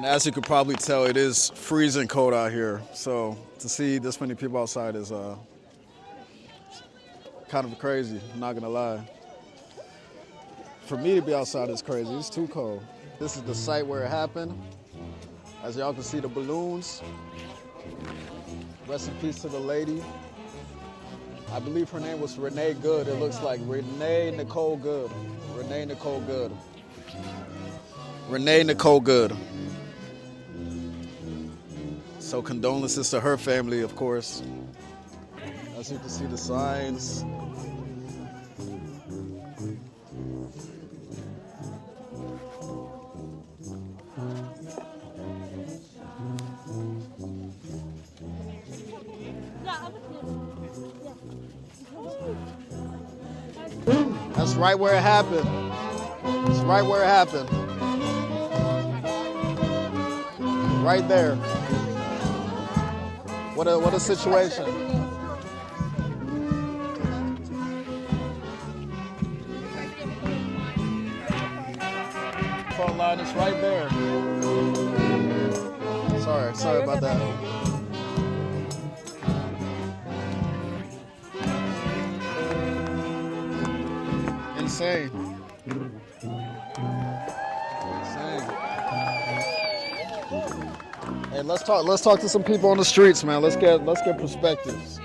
as you could probably tell, it is freezing cold out here. So to see this many people outside is kind of crazy, I'm not gonna lie. For me to be outside is crazy, it's too cold. This is the site where it happened. As y'all can see the balloons. Rest in peace to the lady. I believe her name was Renee Good. It looks like Renee Nicole Good. Renee Nicole Good. Renee Nicole Good. So condolences to her family, of course. As you can see the signs. That's right where it happened. It's right where it happened. Right there. What a situation. Front line is right there. Sorry about that. Insane. Hey, let's talk to some people on the streets, man. Let's get perspectives.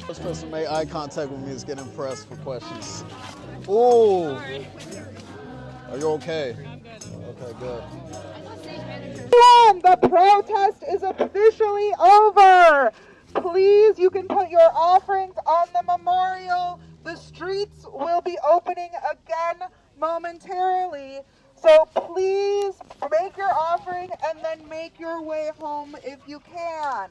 First person made eye contact with me is getting pressed for questions. Ooh. Are you okay? I'm good. Okay, good. The protest is officially over. Please, you can put your offerings on the memorial. The streets will be opening again momentarily. So please make your offering and then make your way home if you can.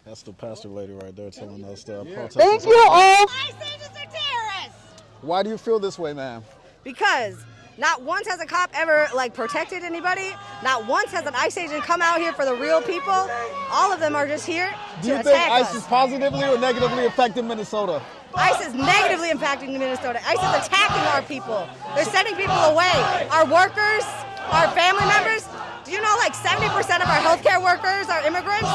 That's the pastor lady right there telling us that protest. Thank you all. ICE agents are terrorists. Why do you feel this way, ma'am? Because not once has a cop ever protected anybody. Not once has an ICE agent come out here for the real people. All of them are just here Do you to think attack ICE us. is positively or negatively affecting Minnesota? ICE is negatively impacting Minnesota. ICE is attacking our people. They're sending people away. Our workers, our family members. Do you know 70% of our healthcare workers are immigrants?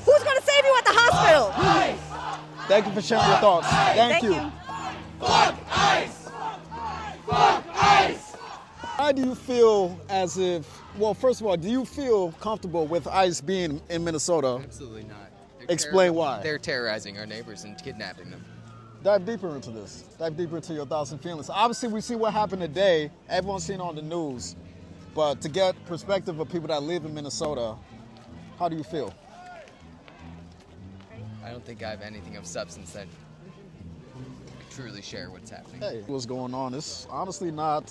Who's going to save you at the hospital? Thank you for sharing your thoughts. Thank you. Fuck ICE! Fuck ICE! How do you feel as if, well, first of all, do you feel comfortable with ICE being in Minnesota? Absolutely not. Explain why. They're terrorizing our neighbors and kidnapping them. Dive deeper into this. Dive deeper into your thoughts and feelings. Obviously, we see what happened today. Everyone's seen it on the news. But to get perspective of people that live in Minnesota, how do you feel? I don't think I have anything of substance that could truly share what's happening. Hey, what's going on? It's honestly not,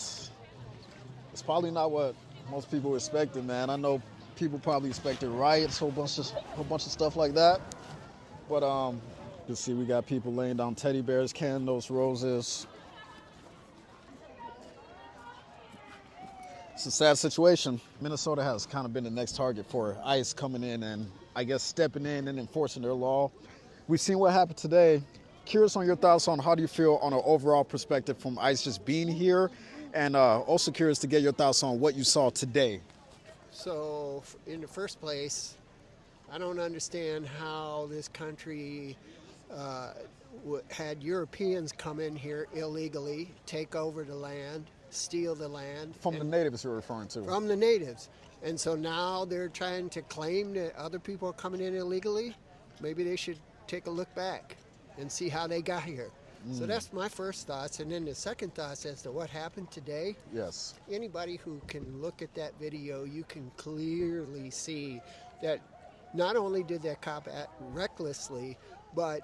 it's probably not what most people expected, man. I know people probably expected riots, whole bunch of stuff like that. But you can see we got people laying down teddy bears, candles, roses. It's a sad situation. Minnesota has kind of been the next target for ICE coming in and I guess stepping in and enforcing their law. We've seen what happened today. Curious on your thoughts on how do you feel on an overall perspective from ICE just being here, and also curious to get your thoughts on what you saw today. So in the first place, I don't understand how this country had Europeans come in here illegally, take over the land, steal the land. From the natives you're referring to. From the natives. And so now they're trying to claim that other people are coming in illegally. Maybe they should take a look back and see how they got here. So that's my first thoughts. And then the second thoughts as to what happened today. Yes. Anybody who can look at that video, you can clearly see that not only did that cop act recklessly, but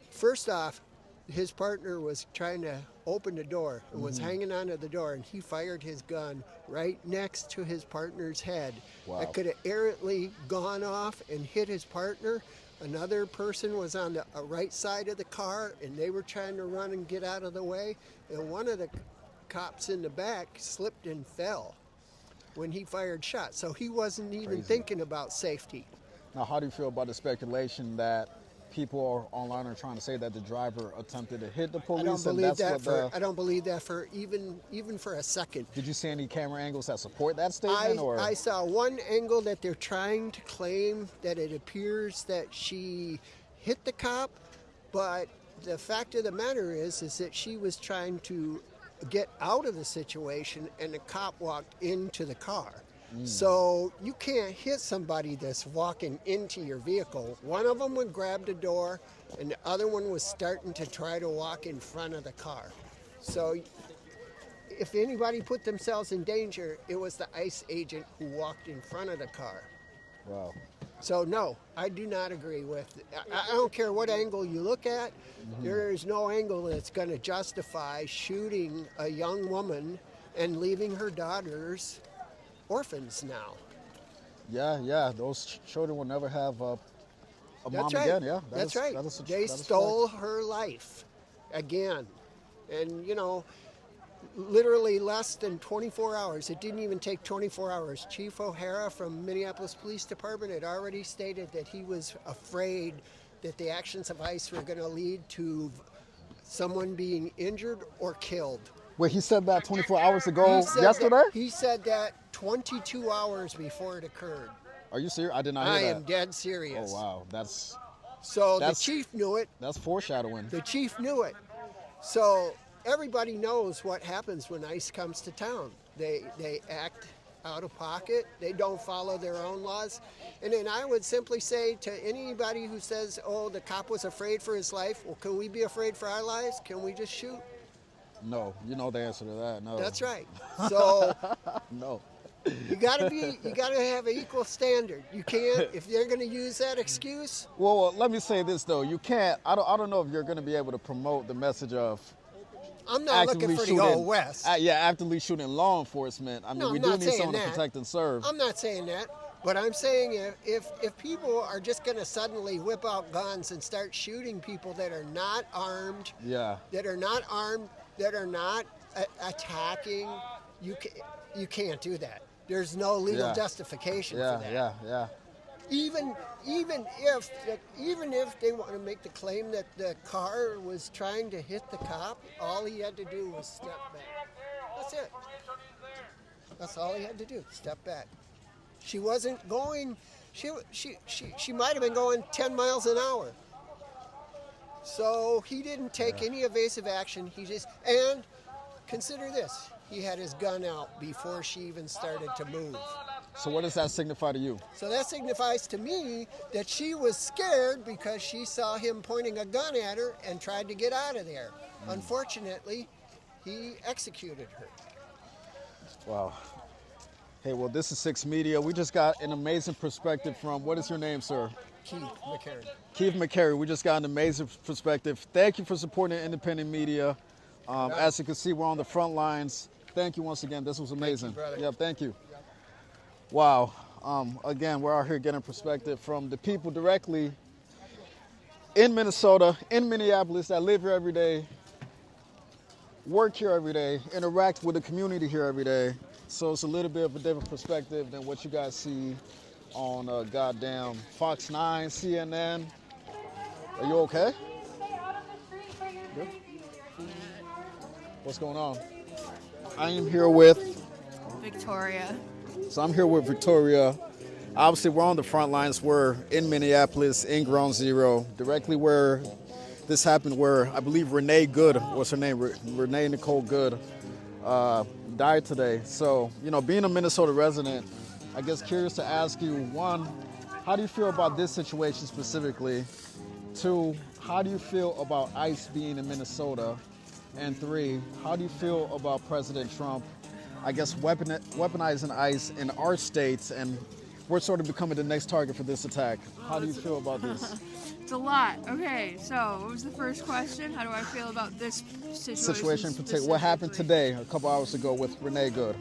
first off, his partner was trying to open the door and was hanging onto the door, and he fired his gun right next to his partner's head. Wow. That could have errantly gone off and hit his partner. Another person was on the right side of the car, and they were trying to run and get out of the way, and one of the cops in the back slipped and fell when he fired shots. So he wasn't even thinking about safety. Now, how do you feel about the speculation that people online are trying to say that the driver attempted to hit the police. I don't believe and that's that what for. I don't believe that for even for a second. Did you see any camera angles that support that statement? I saw one angle that they're trying to claim that it appears that she hit the cop, but the fact of the matter is that she was trying to get out of the situation and the cop walked into the car. So you can't hit somebody that's walking into your vehicle. One of them would grab the door and the other one was starting to try to walk in front of the car. So if anybody put themselves in danger, it was the ICE agent who walked in front of the car. Wow. So no, I do not agree with it. I don't care what angle you look at. There is no angle that's going to justify shooting a young woman and leaving her daughters orphans now. Yeah. Those children will never have a mom right. again. Yeah, That's right. They stole her life again. And, you know, literally less than 24 hours. It didn't even take 24 hours. Chief O'Hara from Minneapolis Police Department had already stated that he was afraid that the actions of ICE were going to lead to someone being injured or killed. Wait, he said that 24 hours ago yesterday? He said that 22 hours before it occurred. Are you serious? I did not hear that. I am dead serious. Oh, wow. That's the chief knew it. That's foreshadowing. The chief knew it. So everybody knows what happens when ICE comes to town. They act out of pocket. They don't follow their own laws. And then I would simply say to anybody who says, oh, the cop was afraid for his life, well, can we be afraid for our lives? Can we just shoot? No, you know the answer to that. No. That's right. So no. You gotta have an equal standard. You can't, if they're gonna use that excuse. Well, let me say this though. You can't. I don't know if you're gonna be able to promote the message of. I'm not looking for the old west. Actively shooting law enforcement. I mean, we do need someone to protect and serve. I'm not saying that. But I'm saying if people are just going to suddenly whip out guns and start shooting people that are not armed, that are not attacking, you can't do that. There's no legal justification for that. Yeah. Even if they want to make the claim that the car was trying to hit the cop, all he had to do was step back. That's it. That's all he had to do. Step back. She wasn't going. She might have been going 10 miles an hour. So he didn't take any evasive action. And consider this. He had his gun out before she even started to move. So what does that signify to you? So that signifies to me that she was scared because she saw him pointing a gun at her and tried to get out of there. Unfortunately, he executed her. Wow. Hey, well, this is Six Media. We just got an amazing perspective from, what is your name, sir? Keith McCary. Keith McCary. We just got an amazing perspective. Thank you for supporting independent media. As you can see, we're on the front lines. Thank you once again. This was amazing. Thank you, Yep, thank you. Wow. Again, we're out here getting perspective from the people directly in Minnesota, in Minneapolis, that live here every day, work here every day, interact with the community here every day. So it's a little bit of a different perspective than what you guys see on goddamn Fox 9, CNN. Are you okay? Good? What's going on? I am here with Victoria. So I'm here with Victoria. Obviously, we're on the front lines. We're in Minneapolis, in Ground Zero, directly where this happened, where I believe Renee Good, what's her name? Renee Nicole Good, died today. So, you know, being a Minnesota resident, I guess curious to ask you, one, how do you feel about this situation specifically? Two, how do you feel about ICE being in Minnesota? And three, how do you feel about President Trump, I guess, weaponizing ICE in our states, and we're sort of becoming the next target for this attack? How do you feel about this? It's a lot. Okay, so what was the first question? How do I feel about this situation? What happened today, a couple hours ago, with Renee Good?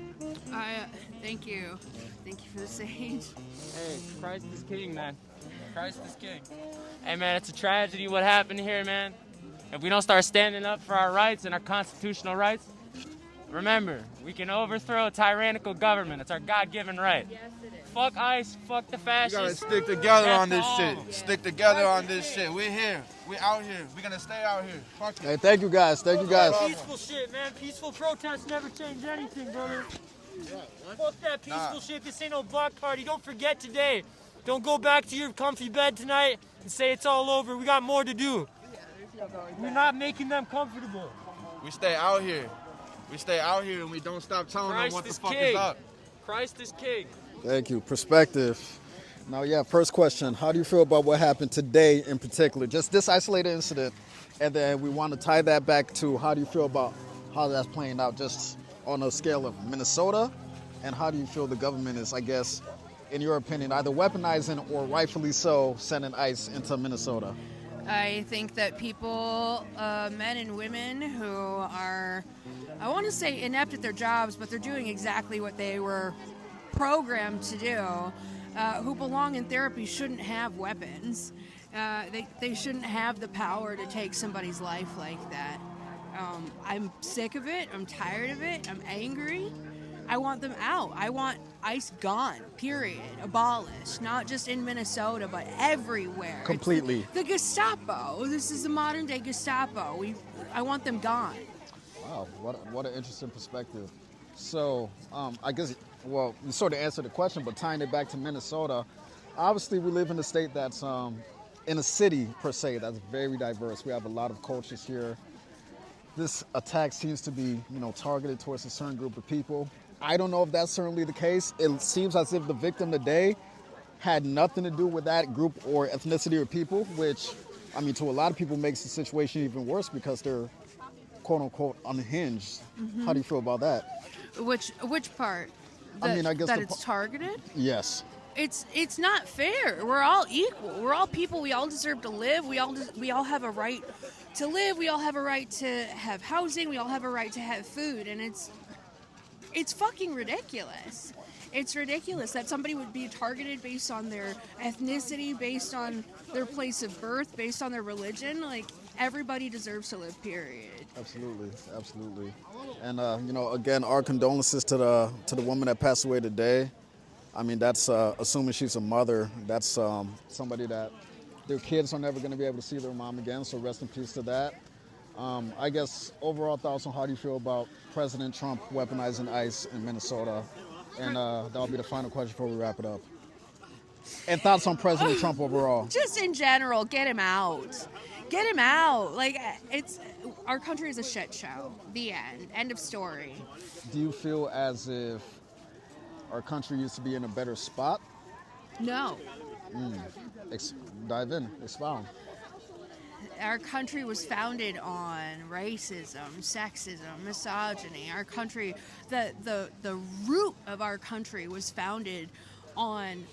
Thank you. Thank you for the sage. Hey, Christ is king, man. Christ is king. Hey, man, it's a tragedy what happened here, man. If we don't start standing up for our rights and our constitutional rights, Remember, we can overthrow a tyrannical government. It's our God-given right. Yes, it is. Fuck ICE, fuck the We gotta fascists. stick together on this That's shit. all. Stick together on this shit. We're here. We out here. We're gonna stay out here. Fuck it. Hey, thank you guys. Thank you guys. Peaceful shit, man. Peaceful protests never change anything, brother. Fuck that peaceful shit. This ain't no block party. Don't forget today. Don't go back to your comfy bed tonight and say it's all over. We got more to do. We're not making them comfortable. We stay out here. We stay out here and we don't stop telling them what the fuck is up. Christ is king. Thank you. Perspective. Now, yeah, first question. How do you feel about what happened today in particular? Just this isolated incident. And then we want to tie that back to how do you feel about how that's playing out just on a scale of Minnesota? And how do you feel the government is, I guess, in your opinion, either weaponizing or rightfully so sending ICE into Minnesota? I think that people, men and women who are, I want to say inept at their jobs, but they're doing exactly what they were programmed to do, who belong in therapy shouldn't have weapons. They shouldn't have the power to take somebody's life like that. I'm sick of it. I'm tired of it. I'm angry. I want them out. I want ICE gone, period. Abolished. Not just in Minnesota, but everywhere. Completely. It's the Gestapo. This is the modern day Gestapo. I want them gone. Wow, what an interesting perspective. So, I guess, well, you sort of answered the question, but tying it back to Minnesota, obviously we live in a state that's, in a city per se, that's very diverse. We have a lot of cultures here. This attack seems to be, targeted towards a certain group of people. I don't know if that's certainly the case. It seems as if the victim today had nothing to do with that group or ethnicity or people, which, to a lot of people makes the situation even worse because they're quote unquote unhinged. How do you feel about that? Which part? I guess that it's targeted? Yes. It's not fair. We're all equal. We're all people. We all deserve to live. We all have a right to live. We all have a right to have housing. We all have a right to have food. And it's fucking ridiculous. It's ridiculous that somebody would be targeted based on their ethnicity, based on their place of birth, based on their religion. Like, everybody deserves to live, period. Absolutely. And again, our condolences to the woman that passed away today. That's assuming she's a mother. That's somebody that their kids are never going to be able to see their mom again. So rest in peace to that. I guess overall thoughts on how do you feel about President Trump weaponizing ICE in Minnesota? And that'll be the final question before we wrap it up. And thoughts on President Trump overall? Just in general, get him out. Get him out. Like, our country is a shit show. The end. End of story. Do you feel as if our country used to be in a better spot? No. Dive in. Expound. Our country was founded on racism, sexism, misogyny. Our country, the root of our country was founded on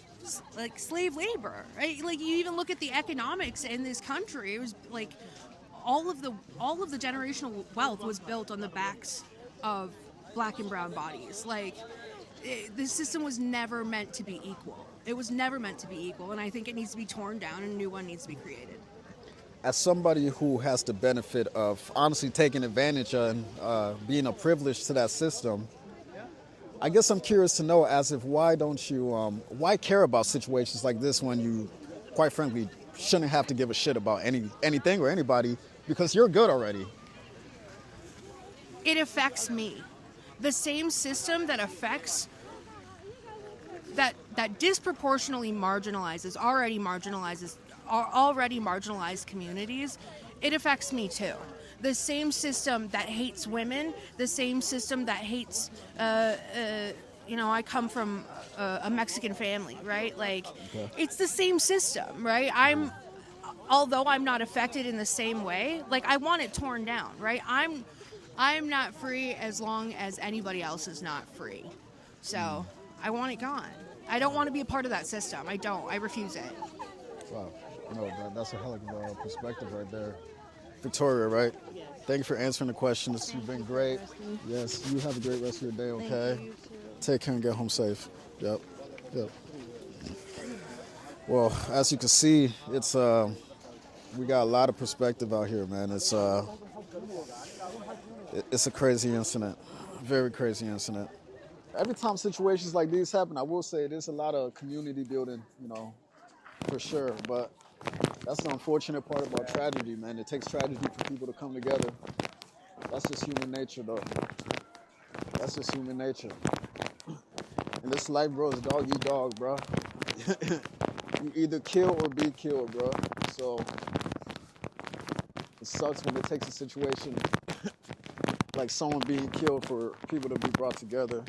like slave labor, right? Like, you even look at the economics in this country. It was like all of the generational wealth was built on the backs of black and brown bodies. Like, the system was never meant to be equal. It was never meant to be equal, and I think it needs to be torn down and a new one needs to be created. As somebody who has the benefit of honestly taking advantage and being a privilege to that system, I guess I'm curious to know why don't you, why care about situations like this when you, quite frankly, shouldn't have to give a shit about anything or anybody because you're good already? It affects me. The same system that affects, that disproportionately already marginalized communities, it affects me too. The same system that hates women, the same system that hates, I come from a Mexican family, right? Like, okay. It's the same system, right? Although I'm not affected in the same way, like, I want it torn down, right? I'm not free as long as anybody else is not free. So I want it gone. I don't want to be a part of that system. I refuse it. Wow. That's a hell of a perspective right there. Victoria, right? Yes. Thank you for answering the questions. You've been great. Yes, you have a great rest of your day, okay? Take care and get home safe. Yep. Well, as you can see, it's we got a lot of perspective out here, man. It's a crazy incident. Very crazy incident. Every time situations like these happen, I will say there's a lot of community building, you know, for sure. But that's the unfortunate part about tragedy, man. It takes tragedy for people to come together. That's just human nature, though. That's just human nature. And this life, bro, is dog eat dog, bro. You either kill or be killed, bro. So it sucks when it takes a situation like someone being killed for people to be brought together.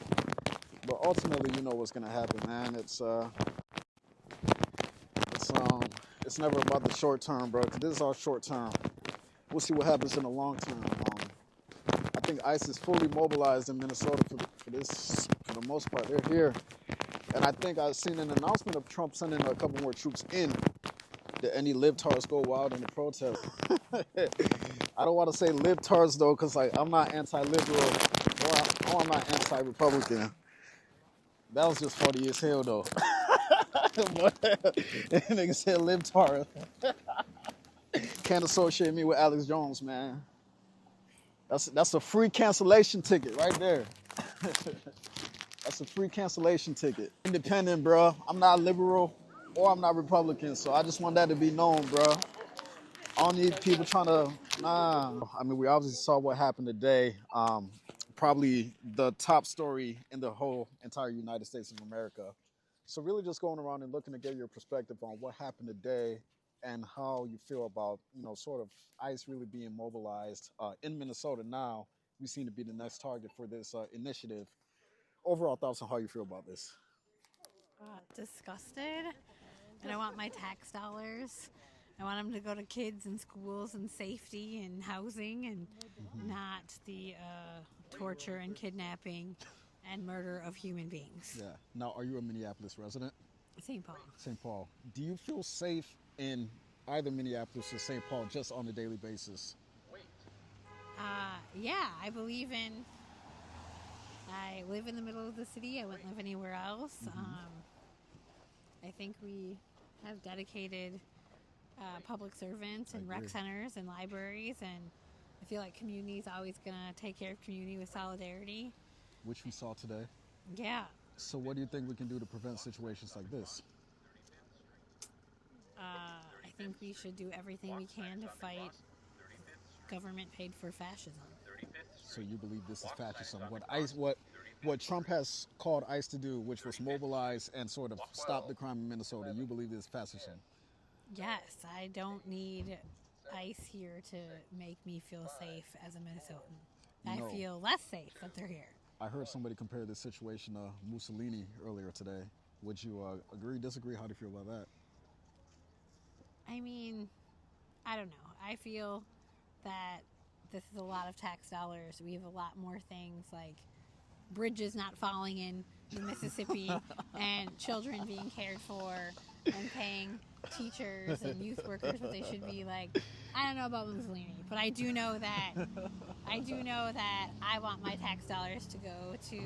But ultimately, you know what's gonna happen, man. It's never about the short term, bro. Cause this is all short term. We'll see what happens in the long term. I think ICE is fully mobilized in Minnesota for this, for the most part. They're here, and I think I've seen an announcement of Trump sending a couple more troops in. Did any libtards go wild in the protest? I don't want to say libtards though, cause like I'm not anti-liberal or I'm not anti-Republican. That was just funny as hell, though. Nigga said libtard. Can't associate me with Alex Jones, man. That's a free cancellation ticket right there. That's a free cancellation ticket. Independent, bro. I'm not liberal or I'm not Republican, so I just want that to be known, bro. I don't need people trying to, nah. I mean, we obviously saw what happened today. Probably the top story in the whole entire United States of America. So really just going around and looking to get your perspective on what happened today and how you feel about, you know, sort of ICE really being mobilized in Minnesota now. We seem to be the next target for this initiative. Overall thoughts on how you feel about this? Disgusted, and I want my tax dollars. I want them to go to kids and schools and safety and housing and not the torture and kidnapping and murder of human beings. Yeah. Now, are you a Minneapolis resident? St. Paul. St. Paul. Do you feel safe in either Minneapolis or St. Paul just on a daily basis? Yeah, I believe in. I live in the middle of the city. I wouldn't live anywhere else. I think we have dedicated public servants and rec centers and libraries, and I feel like community is always going to take care of community with solidarity. Which we saw today. Yeah. So what do you think we can do to prevent situations like this? I think we should do everything we can to fight government paid for fascism. So you believe this is fascism? What Trump has called ICE to do, which was mobilize and sort of stop the crime in Minnesota, you believe this is fascism? Yes, I don't need ICE here to make me feel safe as a Minnesotan. I feel less safe that they're here. I heard somebody compare this situation to Mussolini earlier today. Would you agree, disagree? How do you feel about that? I mean, I don't know. I feel that this is a lot of tax dollars. We have a lot more things like bridges not falling in the Mississippi and children being cared for and paying teachers and youth workers what they should be like. I don't know about Mussolini, but I do know that I want my tax dollars to go to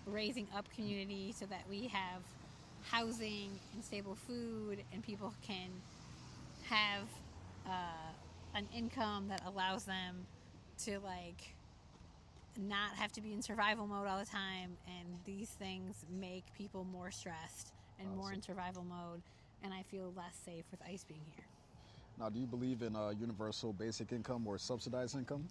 raising up community so that we have housing and stable food and people can have an income that allows them to like not have to be in survival mode all the time, and these things make people more stressed and more in survival mode, and I feel less safe with ICE being here. Now, do you believe in universal basic income or subsidized income?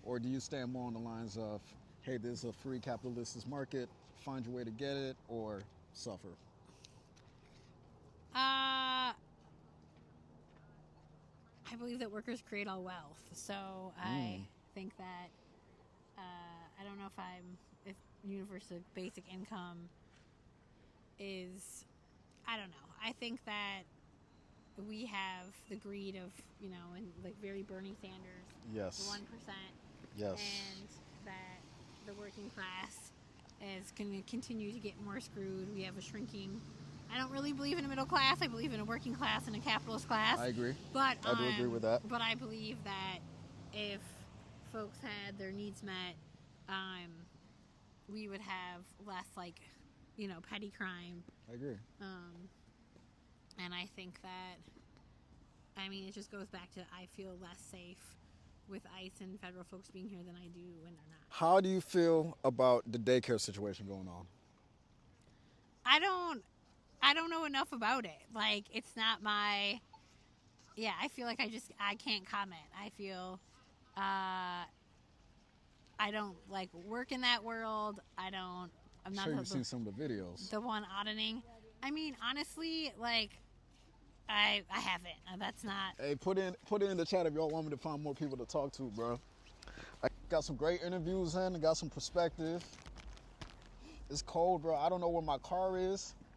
Or do you stand more on the lines of, hey, there's a free capitalist market, find your way to get it, or suffer? I believe that workers create all wealth, so I think that I don't know if universal basic income is, I don't know. I think that we have the greed of, and like very Bernie Sanders, yes, the 1%, yes, and that the working class is going to continue to get more screwed. We have a shrinking. I don't really believe in a middle class. I believe in a working class and a capitalist class. I agree. But I do agree with that. But I believe that if folks had their needs met, we would have less petty crime. I agree. And I think that, it just goes back to I feel less safe with ICE and federal folks being here than I do when they're not. How do you feel about the daycare situation going on? I don't know enough about it. Like, it's not my, I feel like I can't comment. I feel, I don't like work in that world. I'm not Sure, you've seen some of the videos. The one auditing. I mean, honestly, like, I haven't. That's not. Hey, put it in the chat if y'all want me to find more people to talk to, bro. I got some great interviews in. I got some perspective. It's cold, bro. I don't know where my car is.